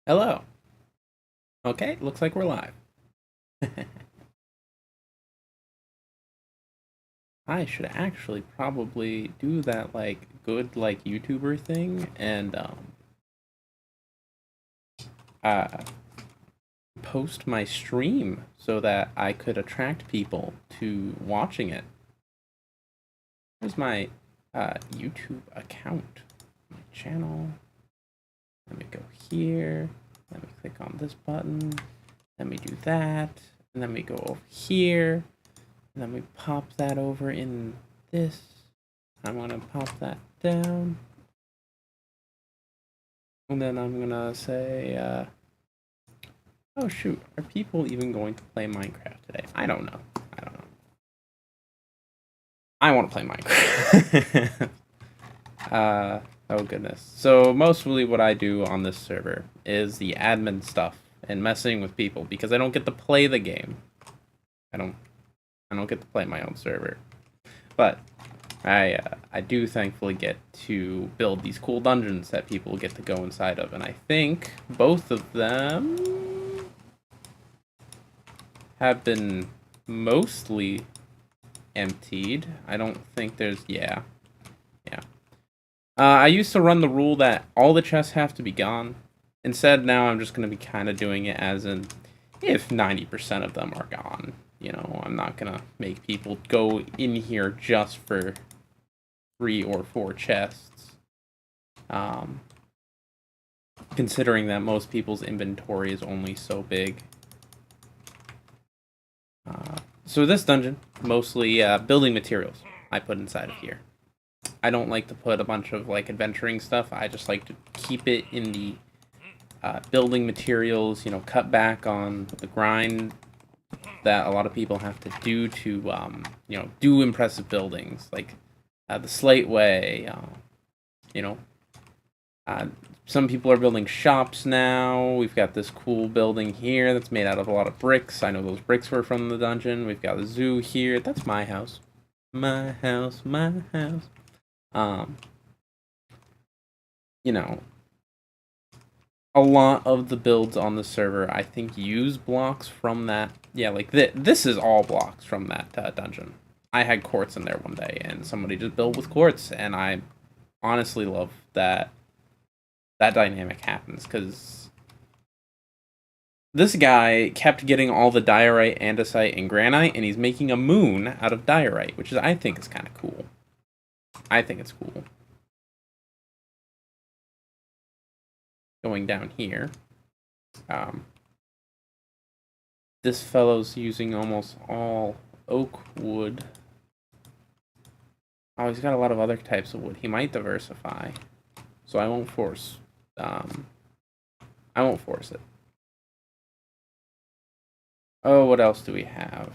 Hello. Okay, looks like we're live. I should actually probably do that good YouTuber thing and uh post my stream so that I could attract people to watching it. Here's my YouTube account, my channel. Let me go here. Let me click on this button. Let me do that. And then we go over here. And then we pop that over in this. I'm gonna pop that down. And then I'm gonna say, oh shoot, are people even going to play Minecraft today? I don't know. I want to play Minecraft. Oh goodness. So mostly what I do on this server is the admin stuff and messing with people because I don't get to play the game. I don't get to play my own server. But I do thankfully get to build these cool dungeons that people get to go inside of, and I think both of them have been mostly emptied. I don't think there's yeah. I used to run the rule that all the chests have to be gone. Instead, now I'm just going to be kind of doing it as in if 90% of them are gone. You know, I'm not going to make people go in here just for 3 or 4 chests. Considering that most people's inventory is only so big. So this dungeon, mostly building materials I put inside of here. I don't like to put a bunch of adventuring stuff. I just like to keep it in the building materials, you know, cut back on the grind that a lot of people have to do to, you know, do impressive buildings, like the Slate Way, you know. Some people are building shops now. We've got this cool building here that's made out of a lot of bricks. I know those bricks were from the dungeon. We've got a zoo here. That's my house. My house, my house. You know, a lot of the builds on the server, I think, use blocks from that. Yeah, like this is all blocks from that dungeon. I had quartz in there one day, and somebody just built with quartz, and I honestly love that dynamic happens, because this guy kept getting all the diorite, andesite, and granite, and he's making a moon out of diorite, which I think is kind of cool. I think it's cool. Going down here. This fellow's using almost all oak wood. Oh, he's got a lot of other types of wood. He might diversify. So I won't force. I won't force it. Oh, what else do we have?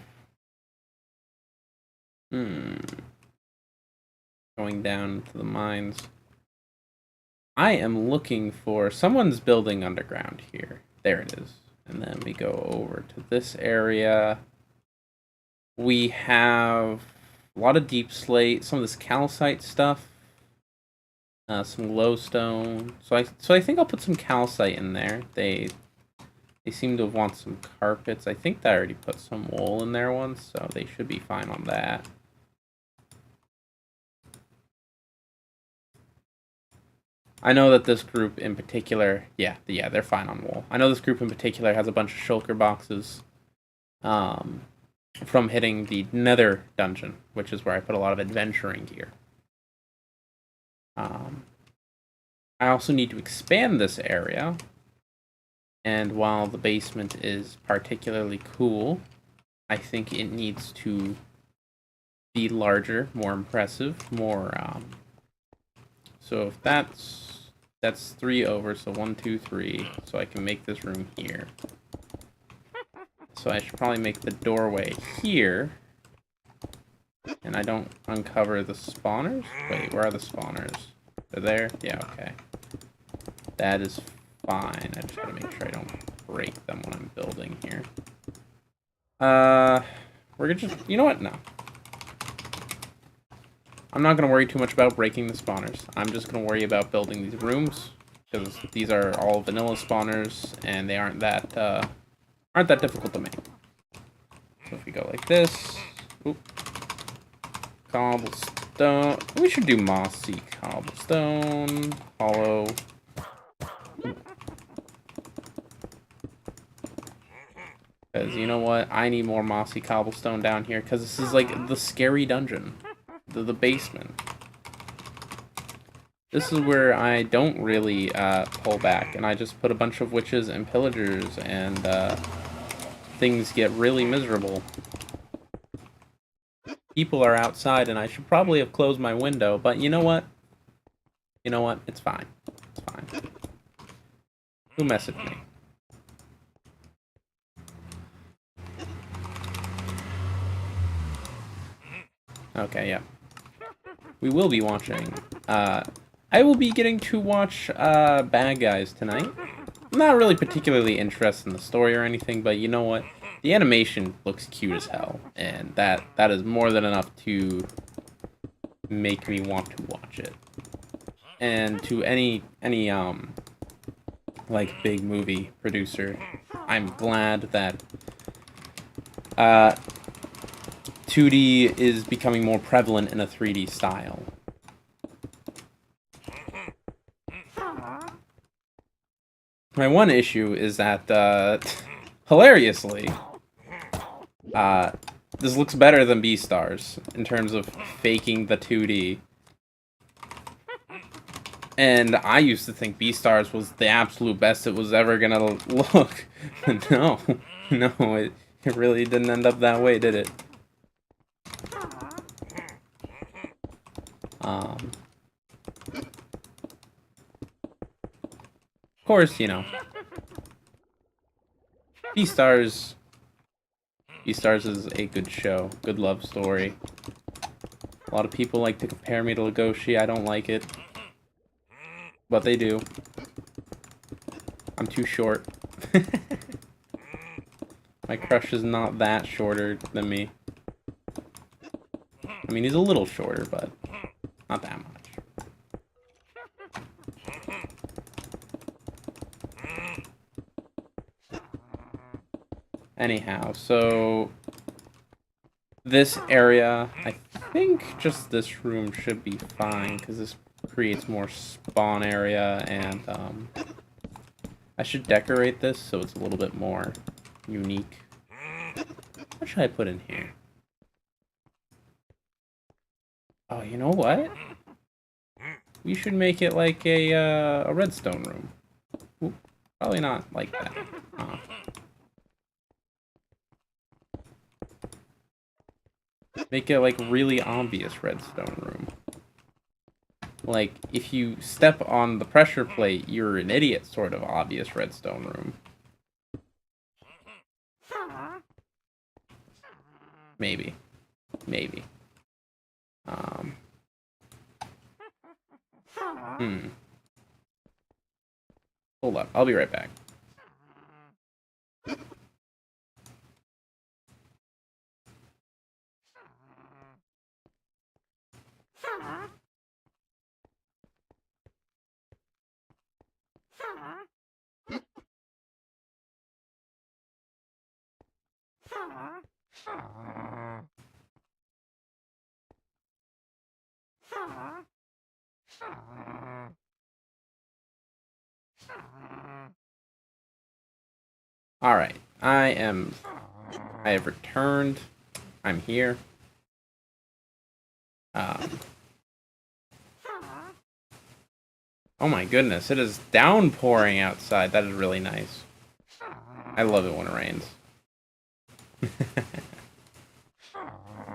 Going down to the mines. I am looking for... Someone's building underground here. There it is. And then we go over to this area. We have a lot of deep slate, some of this calcite stuff, some glowstone. So I think I'll put some calcite in there. They seem to want some carpets. I think I already put some wool in there once, so they should be fine on that. I know that this group in particular, yeah, they're fine on wool. I know this group in particular has a bunch of shulker boxes from hitting the Nether dungeon, which is where I put a lot of adventuring gear. I also need to expand this area, and while the basement is particularly cool, I think it needs to be larger, more impressive, more, so if that's 3 over, so 1, 2, 3, so I can make this room here. So I should probably make the doorway here, and I don't uncover the spawners? Wait, where are the spawners? They're there? Yeah, okay. That is fine. I just gotta make sure I don't break them when I'm building here. We're gonna just... You know what? No. I'm not gonna worry too much about breaking the spawners. I'm just gonna worry about building these rooms. because these are all vanilla spawners, and they aren't that difficult to make. So if we go like this, oop, cobblestone. We should do mossy cobblestone, hollow. Because you know what? I need more mossy cobblestone down here, because this is like the scary dungeon. The basement. This is where I don't really pull back, and I just put a bunch of witches and pillagers, and things get really miserable. People are outside, and I should probably have closed my window, but you know what? You know what? It's fine. It's fine. Who messaged me? Okay, yeah. We will be watching. I will be getting to watch Bad Guys tonight. I'm not really particularly interested in the story or anything, but you know what? The animation looks cute as hell, and that is more than enough to make me want to watch it. And to any like big movie producer, I'm glad that 2D is becoming more prevalent in a 3D style. My one issue is that, hilariously, this looks better than Beastars in terms of faking the 2D. And I used to think Beastars was the absolute best it was ever gonna look. No, it really didn't end up that way, did it? Of course, you know, Beastars is a good show, good love story. A lot of people like to compare me to Legoshi. I don't like it, but they do. I'm too short. My crush is not that shorter than me. I mean, he's a little shorter, but not that much. Anyhow, so this area, I think just this room should be fine, because this creates more spawn area, and I should decorate this so it's a little bit more unique. What should I put in here? Oh, you know what? We should make it like a redstone room. Ooh, probably not like that. Make it like really obvious redstone room. Like, if you step on the pressure plate, you're an idiot sort of obvious redstone room. Maybe. Maybe. Hold up, I'll be right back. Alright, I have returned. I'm here. Oh my goodness, it is downpouring outside. That is really nice. I love it when it rains.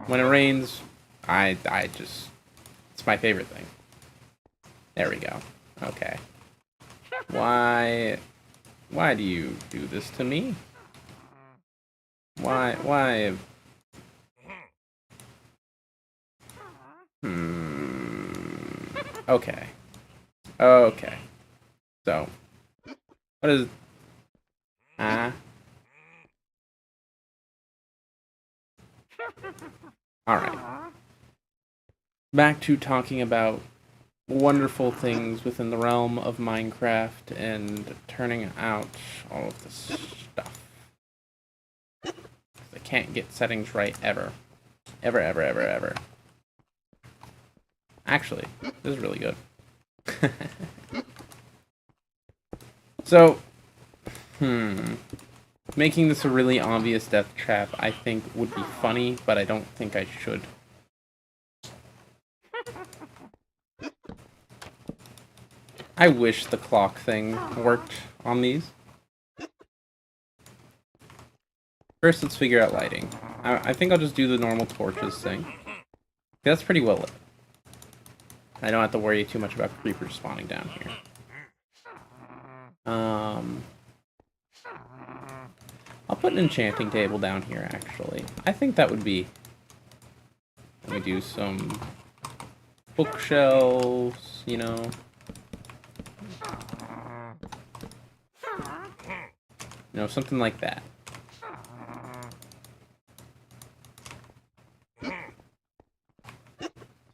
When it rains, I just... It's my favorite thing. There we go. Okay. Why do you do this to me? Why? Okay. Okay. So, what is... Alright. Back to talking about wonderful things within the realm of Minecraft and turning out all of this stuff. I can't get settings right ever. Ever, ever, ever, ever. Actually, this is really good. So, making this a really obvious death trap, I think, would be funny, but I don't think I should. I wish the clock thing worked on these. First, let's figure out lighting. I think I'll just do the normal torches thing. That's pretty well lit. I don't have to worry too much about creepers spawning down here. I'll put an enchanting table down here, actually. I think that would be... Let me do some bookshelves, you know. You know, something like that.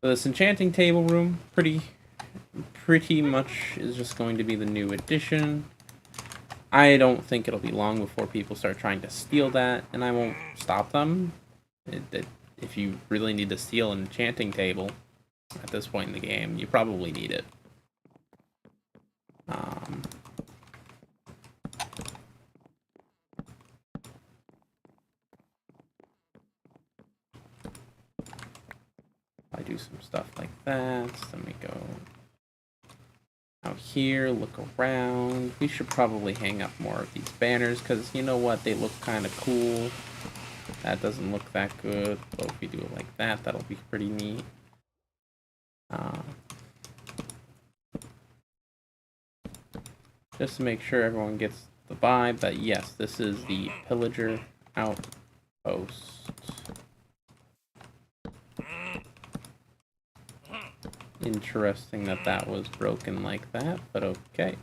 So this enchanting table room, pretty much is just going to be the new addition. I don't think it'll be long before people start trying to steal that, and I won't stop them. If you really need to steal an enchanting table at this point in the game, you probably need it. I do some stuff like that, then we go out here, look around. We should probably hang up more of these banners, because you know what, they look kind of cool. That doesn't look that good, but if we do it like that, that'll be pretty neat. Just to make sure everyone gets the vibe that yes, this is the Pillager Outpost. Interesting that that was broken like that, but okay.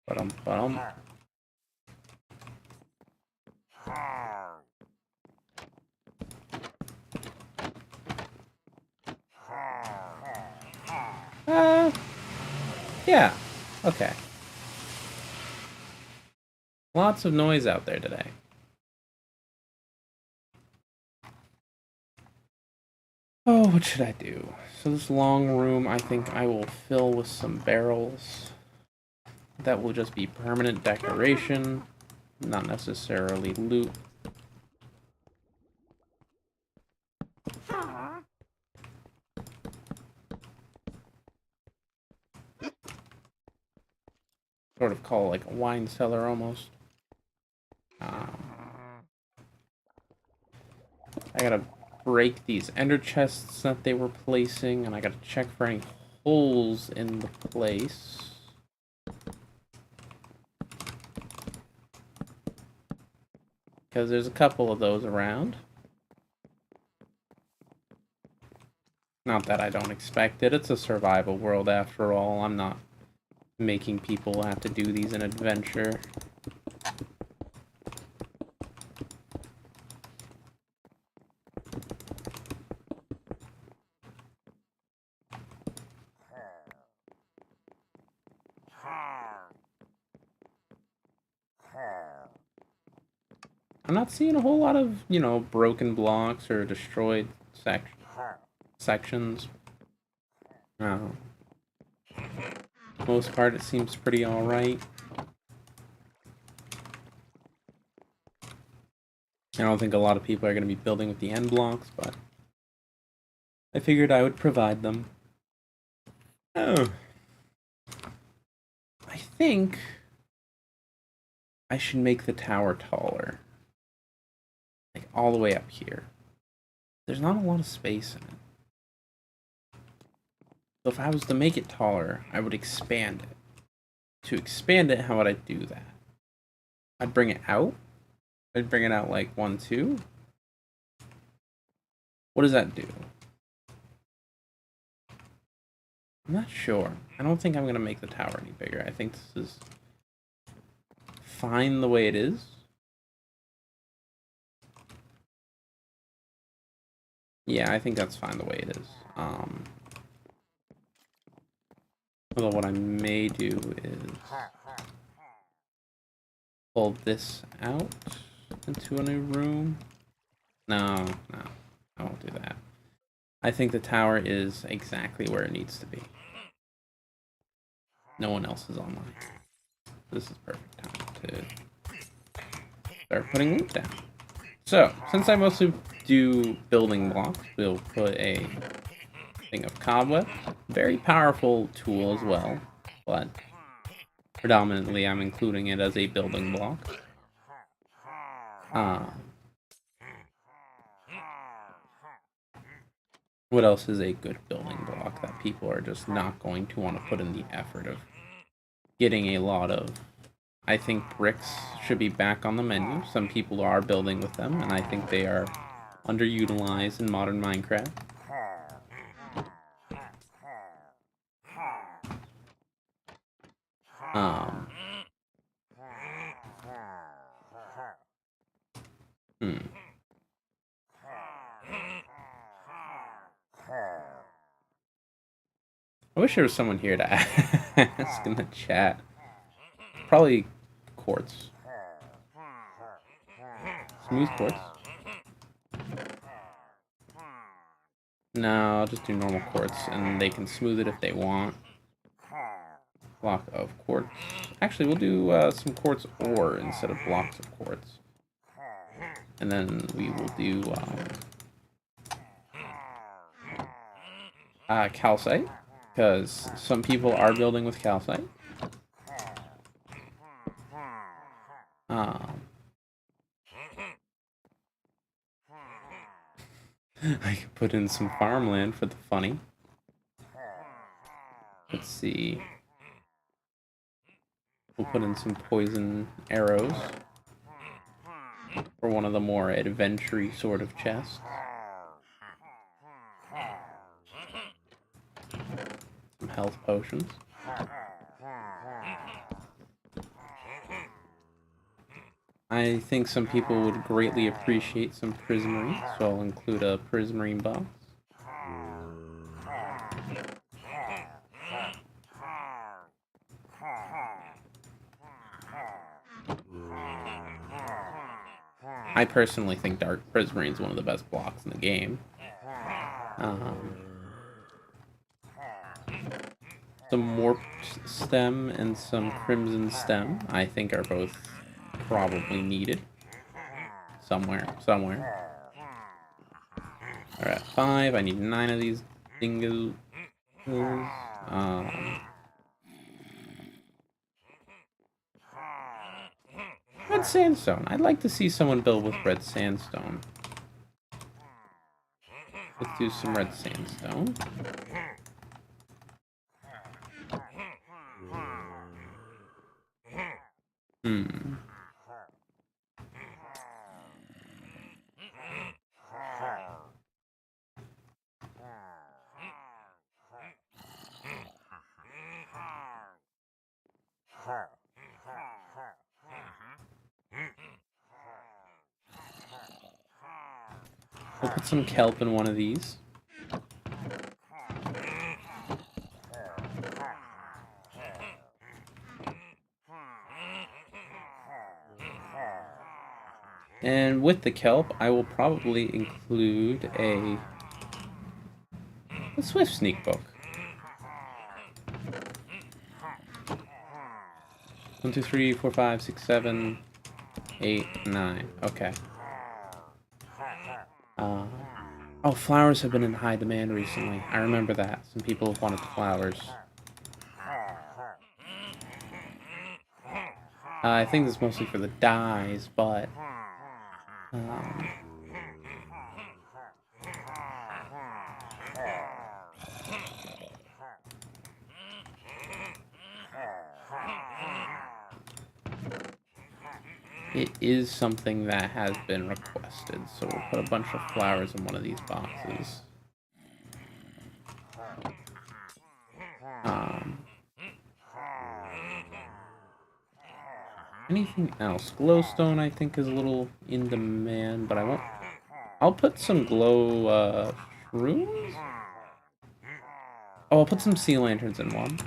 Ba-dum. Yeah, okay. Lots of noise out there today. Oh, what should I do? So this long room, I think I will fill with some barrels. That will just be permanent decoration, not necessarily loot. Sort of call it like a wine cellar almost. I gotta break these ender chests that they were placing, and I gotta check for any holes in the place. Because there's a couple of those around. Not that I don't expect it, it's a survival world after all. I'm not making people have to do these in adventure. I'm not seeing a whole lot of, you know, broken blocks or destroyed sections. No. Most part, it seems pretty alright. I don't think a lot of people are going to be building with the end blocks, but I figured I would provide them. Oh. I think I should make the tower taller. Like, all the way up here. There's not a lot of space in it. So if I was to make it taller, I would expand it. To expand it, how would I do that? I'd bring it out. I'd bring it out like 1, 2. What does that do? I'm not sure. I don't think I'm going to make the tower any bigger. I think this is fine the way it is. Yeah, I think that's fine the way it is. Although what I may do is pull this out into a new room. No, I won't do that. I think the tower is exactly where it needs to be. No one else is online. This is perfect time to start putting loot down. So, since I mostly do building blocks, we'll put a thing of cobweb. Very powerful tool as well, but predominantly I'm including it as a building block. What else is a good building block that people are just not going to want to put in the effort of getting a lot of? I think bricks should be back on the menu. Some people are building with them, and I think they are underutilized in modern Minecraft. Hmm. I wish there was someone here to ask in the chat. Probably quartz. Smooth quartz. No, I'll just do normal quartz, and they can smooth it if they want. Block of quartz. Actually, we'll do some quartz ore instead of blocks of quartz. And then we will do calcite, because some people are building with calcite. I could put in some farmland for the funny. Let's see. We'll put in some poison arrows for one of the more adventure-y sort of chests. Some health potions. I think some people would greatly appreciate some prismarine, so I'll include a prismarine box. I personally think Dark Prismarine is one of the best blocks in the game. Some Warped Stem and some Crimson Stem, I think, are both probably needed. Somewhere. Alright, 5. I need 9 of these dingoes. Red sandstone. I'd like to see someone build with red sandstone. Let's do some red sandstone. We'll put some kelp in one of these. And with the kelp, I will probably include a Swift Sneak book. 1, 2, 3, 4, 5, 6, 7, 8, 9. Okay. Oh, flowers have been in high demand recently. I remember that. Some people have wanted flowers. I think this is mostly for the dyes, but it is something that has been requested, so we'll put a bunch of flowers in one of these boxes. Anything else? Glowstone, I think, is a little in demand, but I won't I'll put some glow shrooms? Oh, I'll put some sea lanterns in one.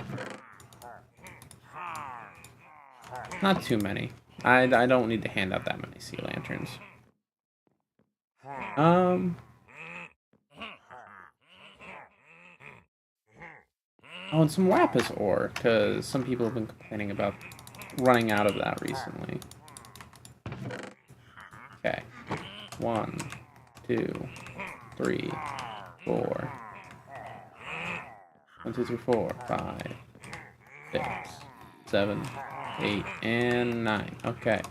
Not too many. I don't need to hand out that many sea lanterns. Oh, and some lapis ore, because some people have been complaining about running out of that recently. Okay. 1, 2, 3, 4. 1, 2, 3, 4, 5, 6, 7, 8, and 9. Okay.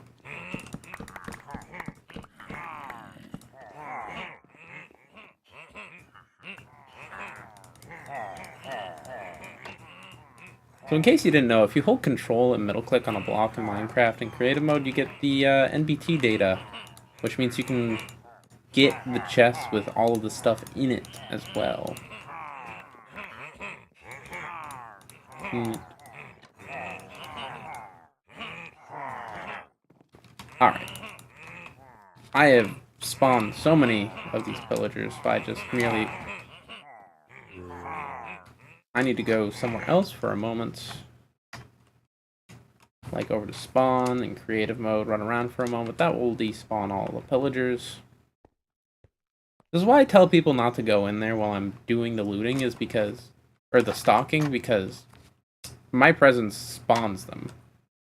So in case you didn't know, if you hold control and middle click on a block in Minecraft in creative mode, you get the NBT data, which means you can get the chest with all of the stuff in it as well. Alright. I have spawned so many of these pillagers by just merely... I need to go somewhere else for a moment. Like over to spawn in creative mode, run around for a moment. That will despawn all the pillagers. This is why I tell people not to go in there while I'm doing the looting, is because... or the stalking, because my presence spawns them.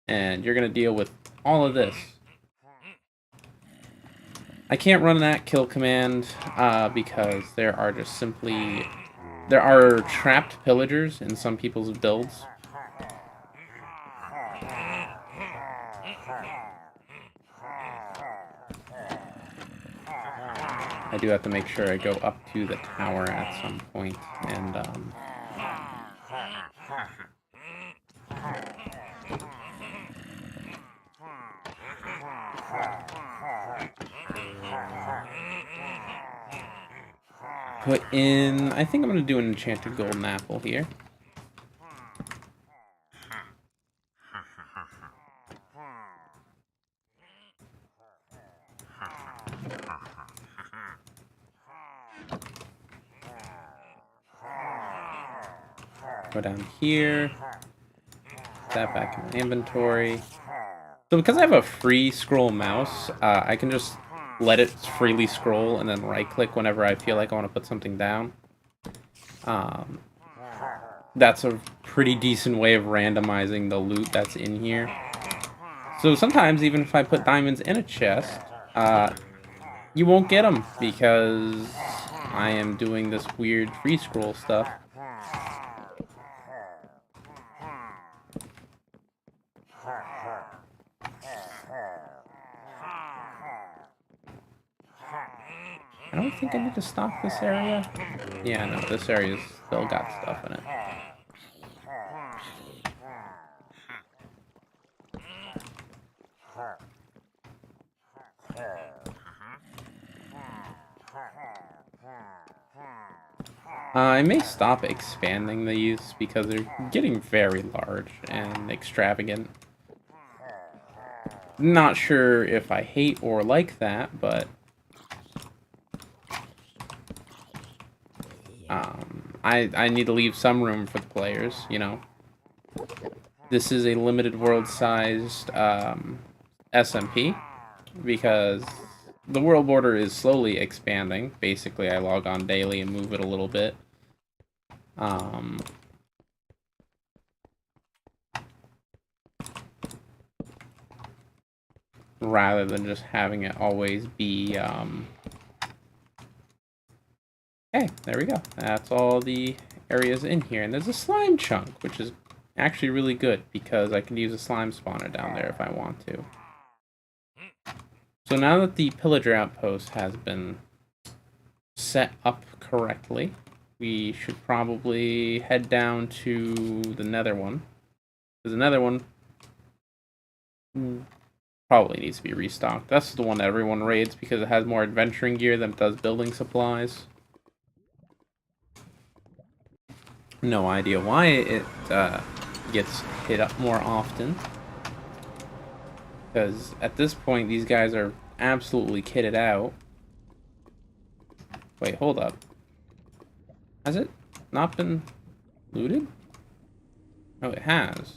And you're going to deal with all of this. I can't run that kill command because there are just simply... there are trapped pillagers in some people's builds. I do have to make sure I go up to the tower at some point and put in... I think I'm going to do an enchanted golden apple here. Go down here. Put that back in my inventory. So because I have a free scroll mouse, I can just let it freely scroll and then right-click whenever I feel like I want to put something down. That's a pretty decent way of randomizing the loot that's in here. So sometimes, even if I put diamonds in a chest, you won't get them because I am doing this weird free scroll stuff. I don't think I need to stock this area. Yeah, no, this area's still got stuff in it. I may stop expanding these because they're getting very large and extravagant. Not sure if I hate or like that, but I need to leave some room for the players, you know. This is a limited world-sized SMP because the world border is slowly expanding. Basically, I log on daily and move it a little bit. Rather than just having it always be, Okay, there we go. That's all the areas in here. And there's a slime chunk, which is actually really good because I can use a slime spawner down there if I want to. So now that the pillager outpost has been set up correctly, we should probably head down to the nether one. Because the nether one probably needs to be restocked. That's the one that everyone raids because it has more adventuring gear than it does building supplies. No idea why it gets hit up more often. Because at this point, these guys are absolutely kitted out. Wait, hold up. Has it not been looted? Oh, it has.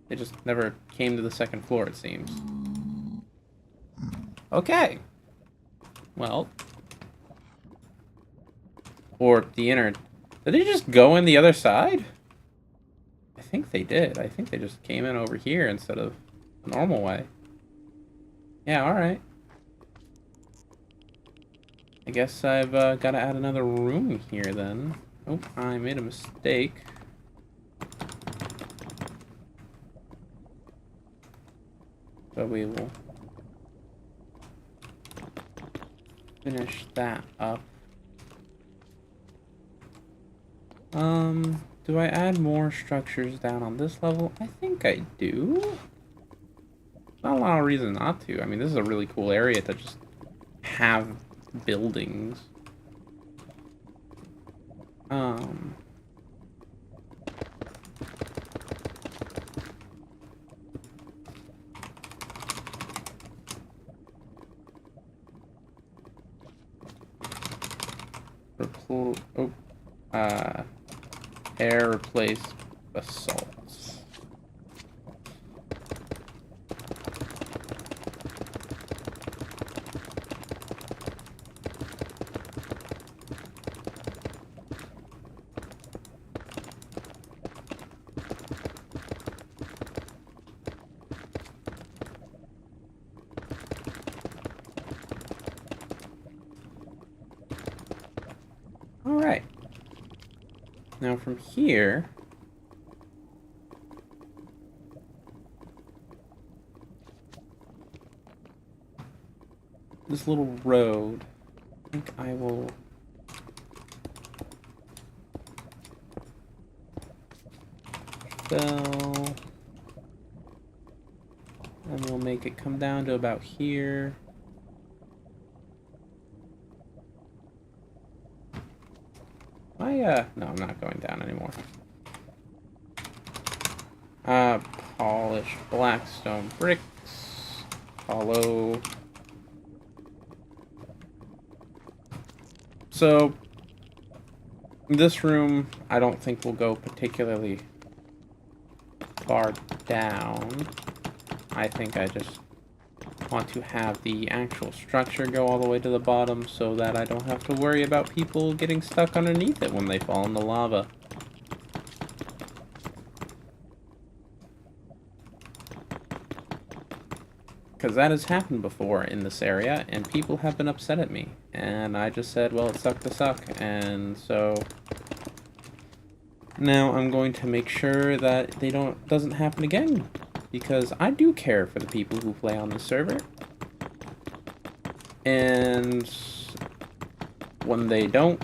It just never came to the second floor, it seems. Okay. Well. Or the inner... Did they just go in the other side? I think they did. I think they just came in over here instead of the normal way. Yeah, alright. I guess I've got to add another room here then. Oh, I made a mistake. So we will finish that up. Do I add more structures down on this level? I think I do. Not a lot of reason not to. I mean, this is a really cool area to just have buildings. Air replace basalts. All right. Now from here, this little road, I think I will fill, and we'll make it come down to about here. No, I'm not going down anymore. Polish blackstone bricks, hollow. So, this room, I don't think will go particularly far down. I think I just want to have the actual structure go all the way to the bottom so that I don't have to worry about people getting stuck underneath it when they fall in the lava. Because that has happened before in this area, and people have been upset at me. And I just said, well, it sucked to suck, and so... Now I'm going to make sure that they doesn't happen again. Because I do care for the people who play on the server. And when they don't,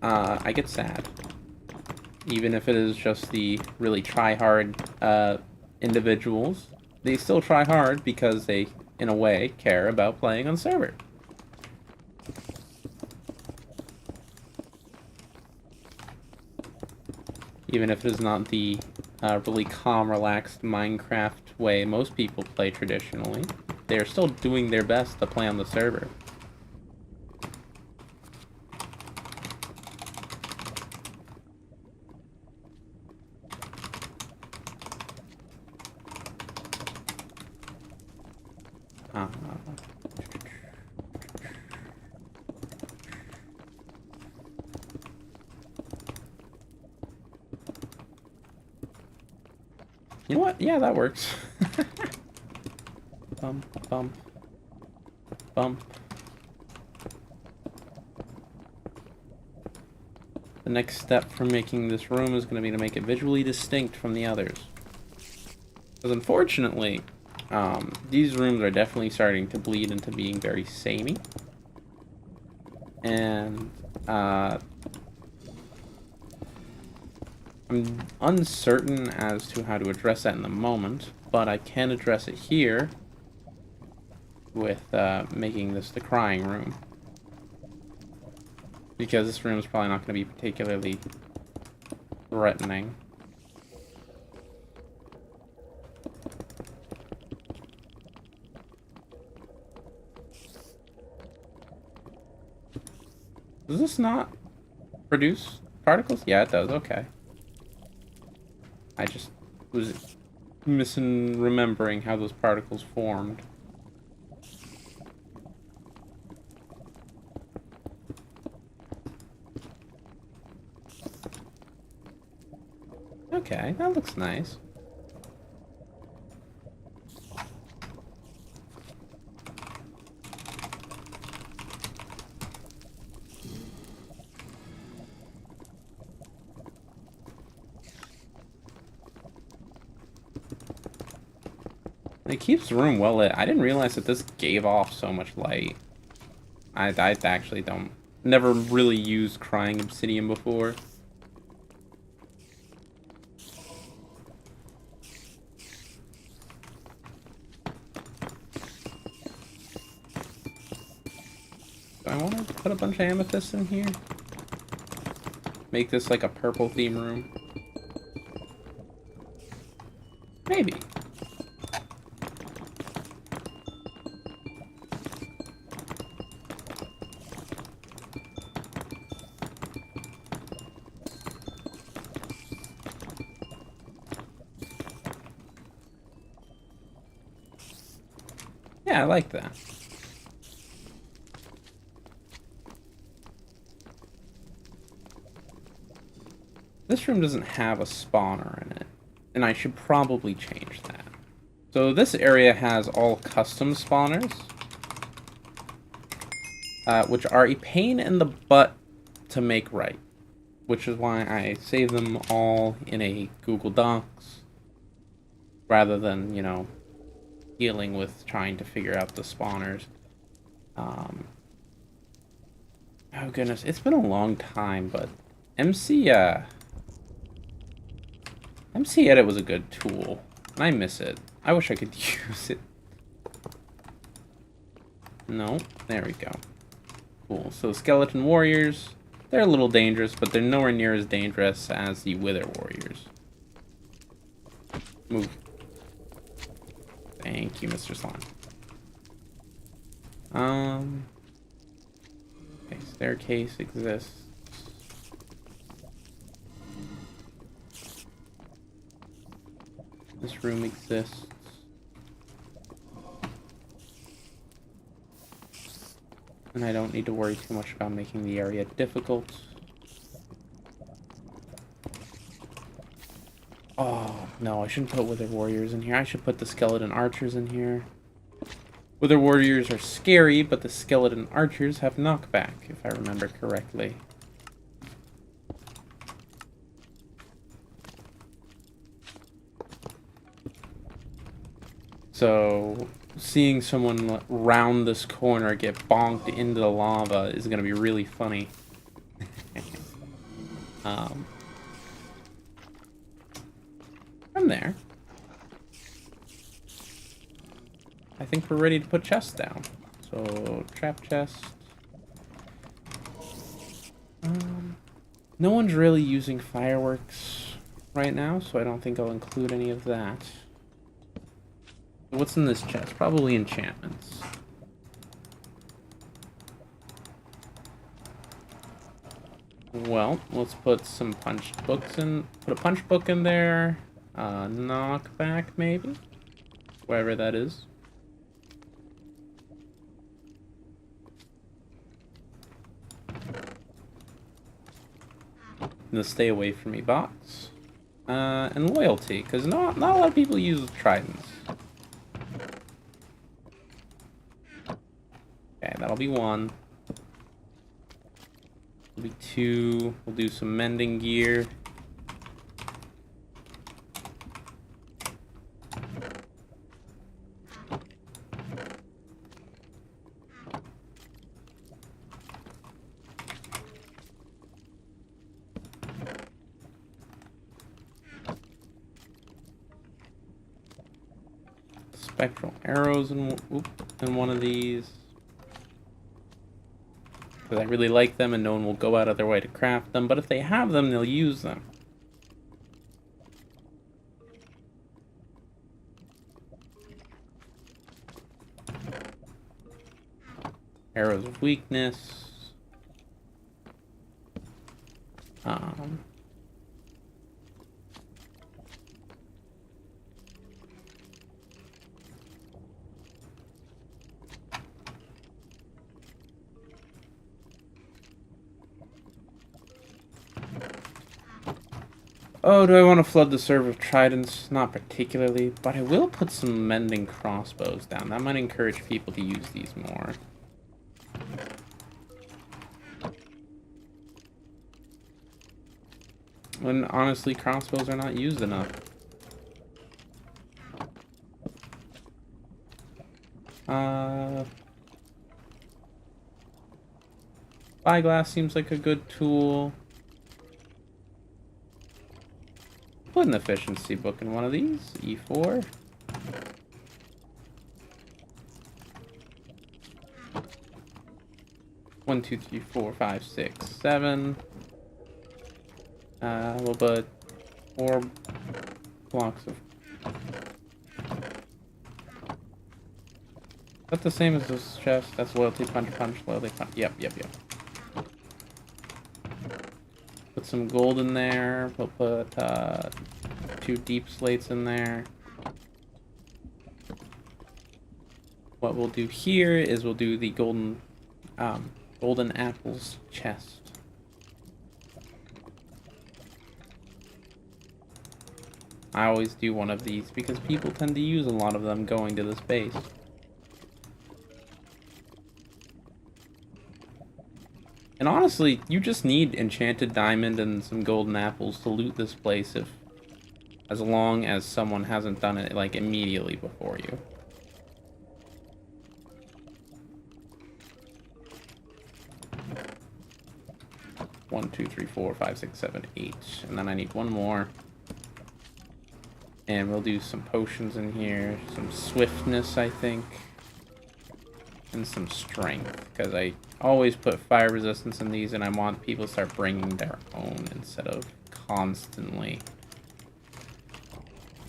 I get sad. Even if it is just the really try-hard individuals, they still try hard because they, in a way, care about playing on server. Even if it is not the really calm, relaxed Minecraft way most people play traditionally, they are still doing their best to play on the server. You know what? Yeah, that works. Bump, bump, bump. The next step for making this room is going to be to make it visually distinct from the others. Because unfortunately, these rooms are definitely starting to bleed into being very samey. And, I'm uncertain as to how to address that in the moment, but I can address it here with making this the crying room. Because this room is probably not going to be particularly threatening. Does this not produce particles? Yeah, it does. Okay. I just was remembering how those particles formed. Okay, that looks nice. It keeps the room well lit. I didn't realize that this gave off so much light. I actually don't... Never really used crying obsidian before. Do I want to put a bunch of amethysts in here? Make this like a purple theme room? Maybe. Yeah, I like that. This room doesn't have a spawner in it, and I should probably change that. So this area has all custom spawners, which are a pain in the butt to make right, which is why I save them all in a Google Docs, rather than, you know, dealing with trying to figure out the spawners. Oh goodness, it's been a long time, but MC Edit was a good tool, and I miss it. I wish I could use it. No, there we go. Cool. So skeleton warriors, they're a little dangerous, but they're nowhere near as dangerous as the wither warriors. Move. Thank you, Mr. Slime. Okay, staircase exists. This room exists. And I don't need to worry too much about making the area difficult. Oh, no, I shouldn't put wither warriors in here. I should put the skeleton archers in here. Wither warriors are scary, but the skeleton archers have knockback, if I remember correctly. So, seeing someone round this corner get bonked into the lava is going to be really funny. From there, I think we're ready to put chests down. So, trap chest. No one's really using fireworks right now, so I don't think I'll include any of that. What's in this chest? Probably enchantments. Well, let's put some punched books in. Put a punch book in there. Knockback, maybe? Wherever that is. The stay away from me box. And loyalty, because not a lot of people use tridents. Okay, that'll be one. That'll be two. We'll do some mending gear. Spectral arrows in one of these. Because I really like them and no one will go out of their way to craft them, but if they have them, they'll use them. Arrows of weakness. Oh, do I want to flood the server with tridents? Not particularly, but I will put some mending crossbows down. That might encourage people to use these more. When honestly, crossbows are not used enough. Spyglass seems like a good tool. Put an efficiency book in one of these. E4. One, two, three, four, five, six, seven. We'll put 4 blocks of. Is that the same as this chest? That's loyalty punch, loyalty punch. Yep. Put some gold in there. We'll put 2 deep slates in there. What we'll do here is we'll do the golden apples chest. I always do one of these because people tend to use a lot of them going to this base. And honestly, you just need enchanted diamond and some golden apples to loot this place as long as someone hasn't done it like immediately before you. One, two, three, four, five, six, seven, 8. And then I need one more. And we'll do some potions in here. Some swiftness, I think. And some strength. Because I always put fire resistance in these, and I want people to start bringing their own instead of constantly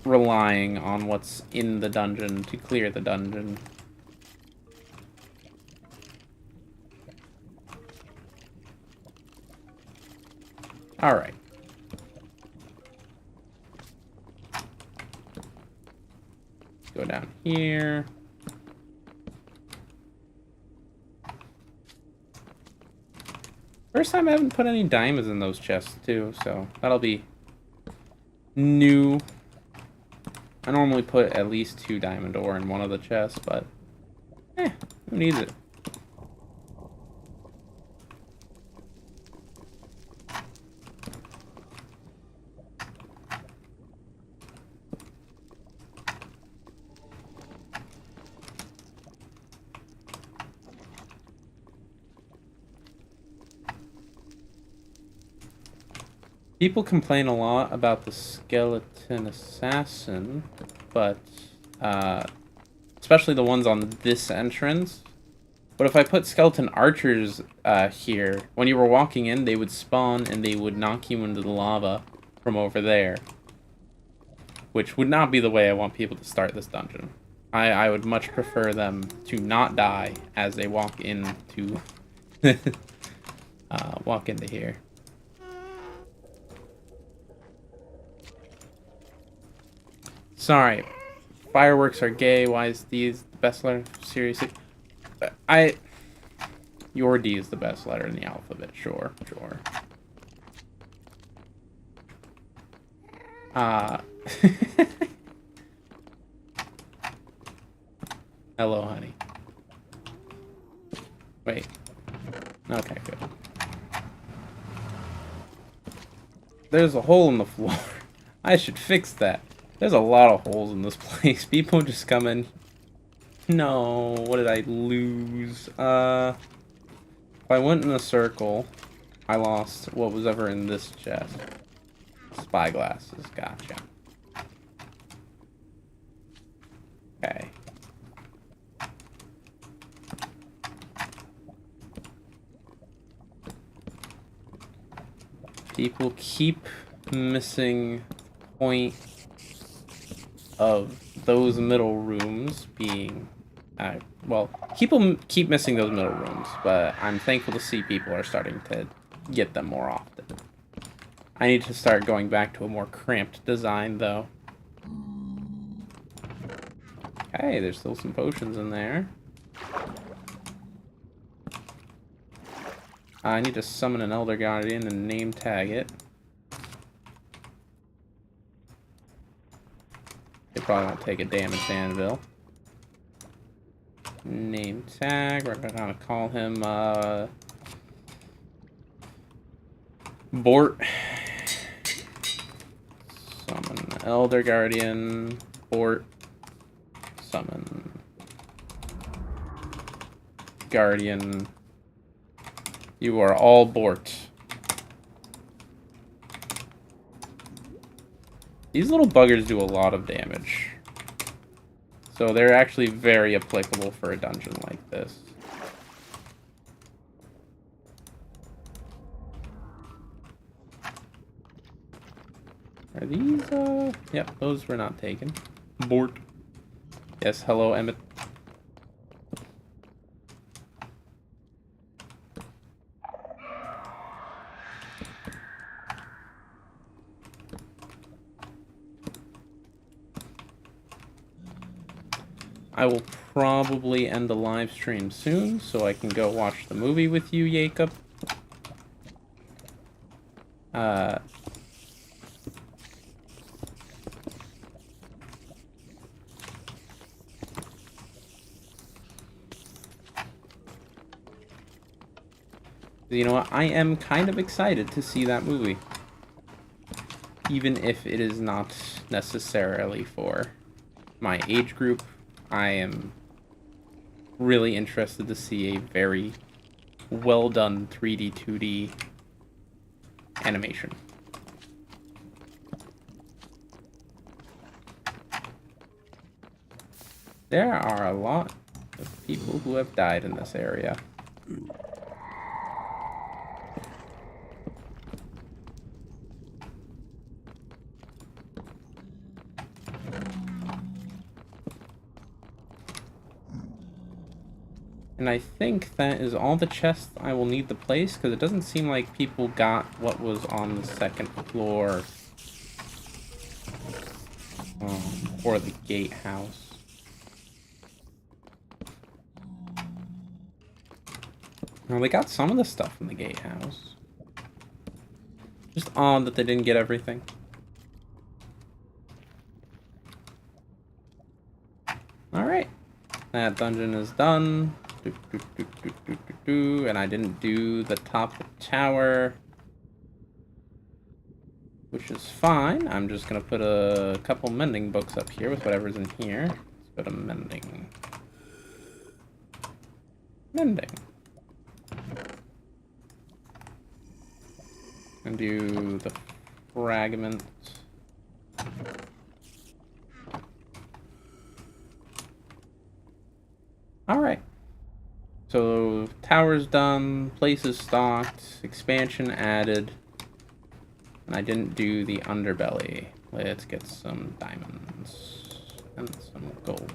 relying on what's in the dungeon to clear the dungeon. Alright. Go down here. First time I haven't put any diamonds in those chests too, so that'll be new. I normally put at least 2 diamond ore in one of the chests, but who needs it? People complain a lot about the skeleton assassin, but especially the ones on this entrance. But if I put skeleton archers here, when you were walking in, they would spawn and they would knock you into the lava from over there. Which would not be the way I want people to start this dungeon. I would much prefer them to not die as they walk into here. Sorry, fireworks are gay. Why is D is the best letter? Seriously, your D is the best letter in the alphabet. Sure. Hello, honey. Wait. Okay, good. There's a hole in the floor. I should fix that. There's a lot of holes in this place. People just come in. No, what did I lose? If I went in a circle, I lost what was ever in this chest. Spyglasses, gotcha. Okay. People keep missing point of those middle rooms being well, people keep missing those middle rooms, but I'm thankful to see people are starting to get them more often. I need to start going back to a more cramped design, though. Okay, there's still some potions in there. I need to summon an Elder Guardian and name tag it. They probably won't take a damage anvil. Name tag, we're gonna call him, Bort. Summon Elder Guardian, Bort. Summon Guardian. You are all Bort. These little buggers do a lot of damage. So they're actually very applicable for a dungeon like this. Are these, Yep, those were not taken. Bort. Yes, hello, Emmett. I will probably end the live stream soon, so I can go watch the movie with you, Jacob. You know what? I am kind of excited to see that movie. Even if it is not necessarily for my age group, I am really interested to see a very well done 3D, 2D animation. There are a lot of people who have died in this area. And I think that is all the chests I will need to place, because it doesn't seem like people got what was on the second floor for the gatehouse. Well, they got some of the stuff from the gatehouse. Just odd that they didn't get everything. Alright. That dungeon is done. And I didn't do the top of the tower, which is fine. I'm just gonna put a couple mending books up here with whatever's in here. Let's put a mending. And do the fragment. Alright. So, tower's done, place is stocked, expansion added, and I didn't do the underbelly. Let's get some diamonds and some gold.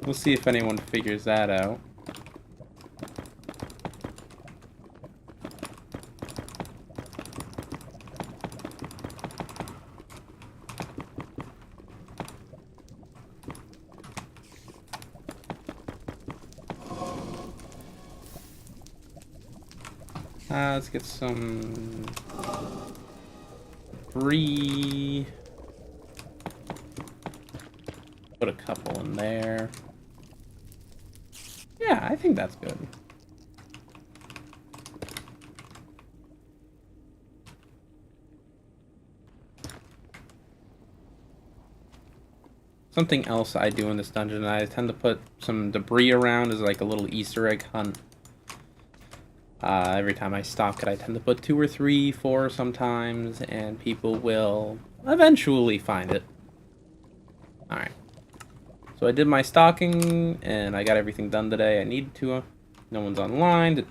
We'll see if anyone figures that out. Let's get some debris. Put a couple in there. Yeah, I think that's good. Something else I do in this dungeon, I tend to put some debris around as like a little Easter egg hunt. Every time I stock it, I tend to put 2 or 3, 4 sometimes, and people will eventually find it. Alright. So I did my stocking, and I got everything done today I needed to. No one's online.